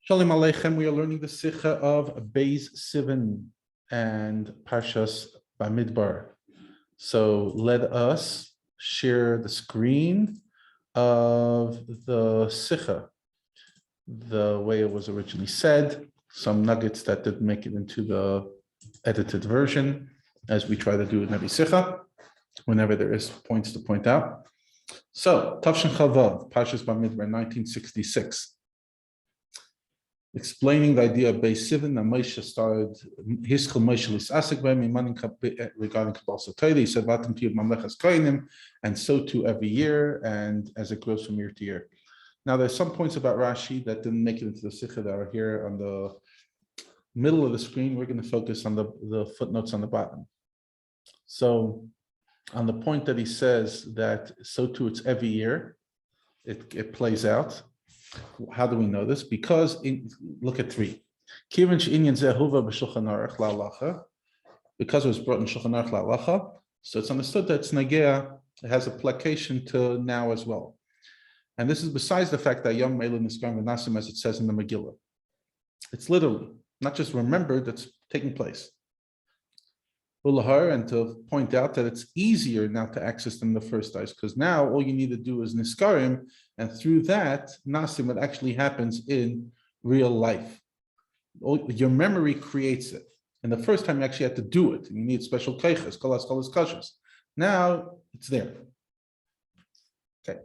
Shalom Aleichem, we are learning the Sicha of Sivan and Parshas Bamidbar. So let us share the screen of the Sicha, the way it was originally said, some nuggets that didn't make it into the edited version, as we try to do in every Sicha, whenever there is points to point out. So, Tavshin Chavav, Parshas Bamidbar, 1966. Explaining the idea of Beis Sivan, and Moshe started Hiskal Moshe Lisasik regarding Kabbalah Torah. He said, "Vatam Tiyud Mamlechas Kohanim," and so too every year, and as it grows from year to year. Now, there's some points about Rashi that didn't make it into the Sicha that are here on the middle of the screen. We're going to focus on the footnotes on the bottom. So, on the point that he says that so too it's every year, it plays out. How do we know this? Because look at 3. Because it was brought in Shulchan Aruch La'alacha, so it's understood that it's Nagea, it has application to now as well. And this is besides the fact that Yom Meilin Niskarim V'Nasim, as it says in the Megillah. It's literally, not just remembered, that's taking place. And to point out that it's easier now to access them the first days, because now all you need to do is Niskarim, and through that, Nasim, it actually happens in real life. Your memory creates it. And the first time you actually had to do it, and you need special keiches, kolas kashas. Now it's there. Okay.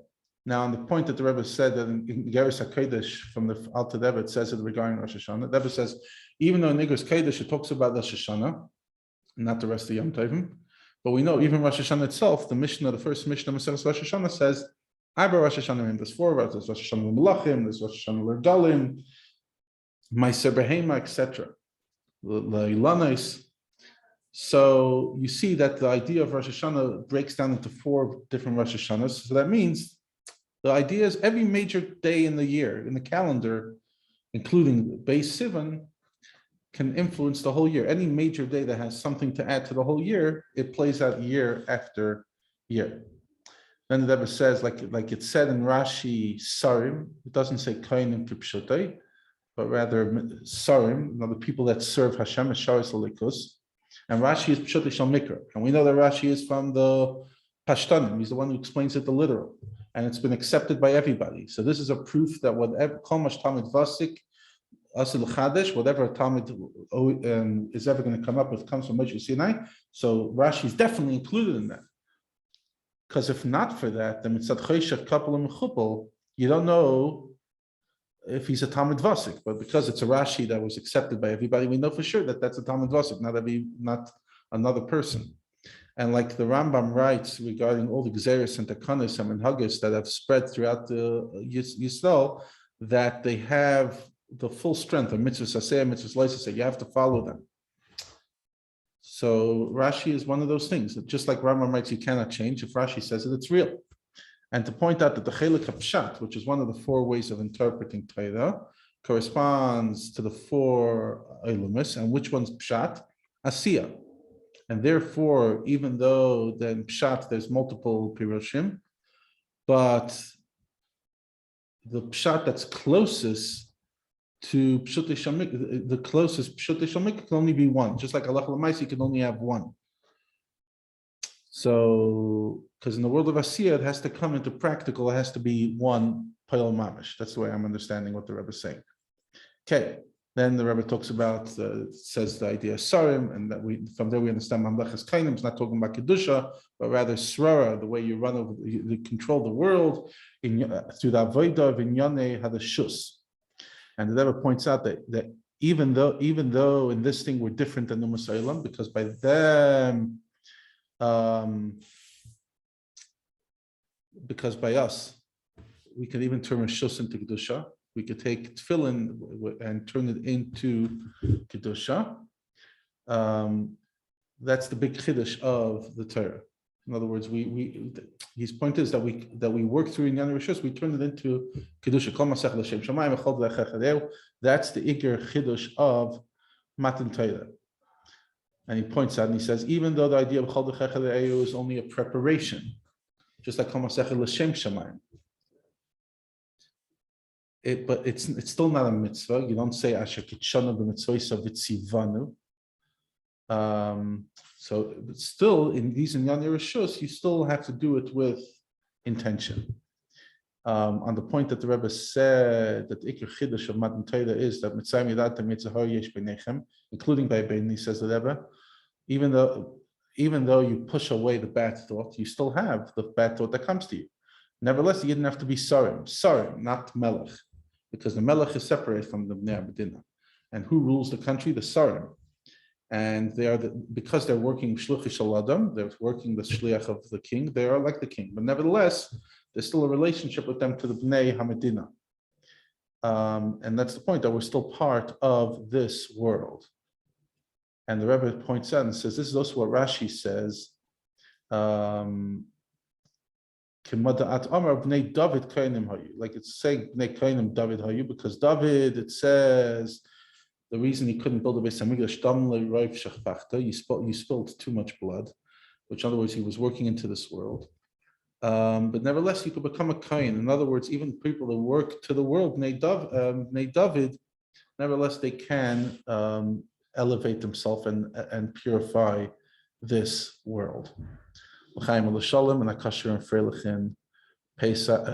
Now, on the point that the Rebbe said that in Geras HaKodesh from the Alter Rebbe, it says it regarding Rosh Hashanah. The Rebbe says, even though in Geras Kodesh it talks about Rosh Hashanah, not the rest of Yom Tovim, but we know even Rosh Hashanah itself, the Mishnah, the first Mishnah, Maseches Rosh Hashanah says, Arba Rosh Hashanah, there's 4, there's Rosh Hashanah L'Melachim, there's Rosh Hashanah L'Dalim, Ma'aser Behema, etc. L'Ilanos. So you see that the idea of Rosh Hashanah breaks down into 4 different Rosh Hashanahs. So that means the idea is every major day in the year, in the calendar, including Beis Sivan, can influence the whole year. Any major day that has something to add to the whole year, it plays out year after year. Then the Rebbe says, like it said in Rashi, Sarim, it doesn't say Kohanim Kipshutai, but rather Sarim, the people that serve Hashem, Sharis Alikus. And Rashi is Pshutai Shal Mikra. And we know that Rashi is from the Pashtanim. He's the one who explains it the literal. And it's been accepted by everybody. So this is a proof that whatever Kol Mash Talmid Vasik, Asil Chadesh, whatever Talmud is ever going to come up with comes from Moshe Sinai. So Rashi is definitely included in that. Because if not for that, then Mitzad Choshech Kapel and Mechupel, you don't know if he's a Talmud Vasik. But because it's a Rashi that was accepted by everybody, we know for sure that that's a Talmud Vasik, not another person. And like the Rambam writes regarding all the Gzeres and Takanos and Minhagos that have spread throughout the Yisrael, that they have the full strength of mitzvahs aseh, mitzvahs loisaseh. You have to follow them. So Rashi is one of those things that just like Rambam writes, you cannot change. If Rashi says it, it's real. And to point out that the chelik of pshat, which is one of the 4 ways of interpreting Torah, corresponds to the 4 elumis, and which one's pshat? Asiya. And therefore, even though then pshat there's multiple pirushim, but the pshat that's closest to Pshutei Shamik, the closest Pshutei Shamik can only be one. Just like Allah L'Maisi, you can only have one. So, because in the world of Asiya, it has to come into practical, it has to be one Payal Mamish. That's the way I'm understanding what the Rebbe is saying. Okay, then the Rebbe talks about, says the idea of Sarim, and that from there we understand Mamlechas Kainim is not talking about Kedusha, but rather Srara, the way you run over, you control the world through the Avodah, Vinyane, Hadashus. And the Rebbe points out that even though in this thing we're different than Umas Olam, because by them, because by us, we can even turn Rishus into Kedusha. We could take Tefillin and turn it into Kedusha. That's the big Chiddush of the Torah. In other words, his point is that we work through Inyan Rishus, we turn it into Kedusha. Kol Masech L'Shem Shamayim Echol V'Echechadeu. That's the Iker Chiddush of Matan Torah. And he points out and he says, even though the idea of Echol V'Echechadeu is only a preparation, just like Kol Masech L'Shem Shamayim. but it's still not a mitzvah. You don't say Asher Kitshana b'mitzvah v'tzivanu. So still in these Inyan Rishus, you still have to do it with intention. On the point that the Rebbe said that the Ikr Chiddush of Matan Torah is that Mitzayim Yadatem Yitzhar Yesh B'nechem, including by Beni, says the Rebbe, even though you push away the bad thought, you still have the bad thought that comes to you. Nevertheless, you didn't have to be Sarim, not Melech, because the Melech is separate from the Bnei Abedina. And who rules the country? The Sarim. And they are because they're working Shluchish Aladam, they're working the Shliach of the king, they are like the king. But nevertheless, there's still a relationship with them to the Bnei Hamedina. And that's the point, that we're still part of this world. And the Rebbe points out and says, this is also what Rashi says, like it's saying Bnei Kainim David Hayu, because David, it says, the reason he couldn't build a Beis Hamikdash, you spilled too much blood, which in other words, he was working into this world. But nevertheless, you could become a Kain. In other words, even people that work to the world, Bnei David, nevertheless, they can elevate themselves and purify this world. L'chaim u'l'shalom and akasher and freilichen Pesach.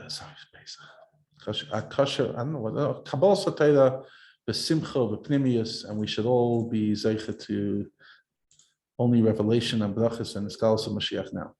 Akasher, I don't know what. Kabbalah Satayra, B'simcha, B'pnimius, and we should all be zeicha to only revelation and brachas and the scholars of Mashiach now.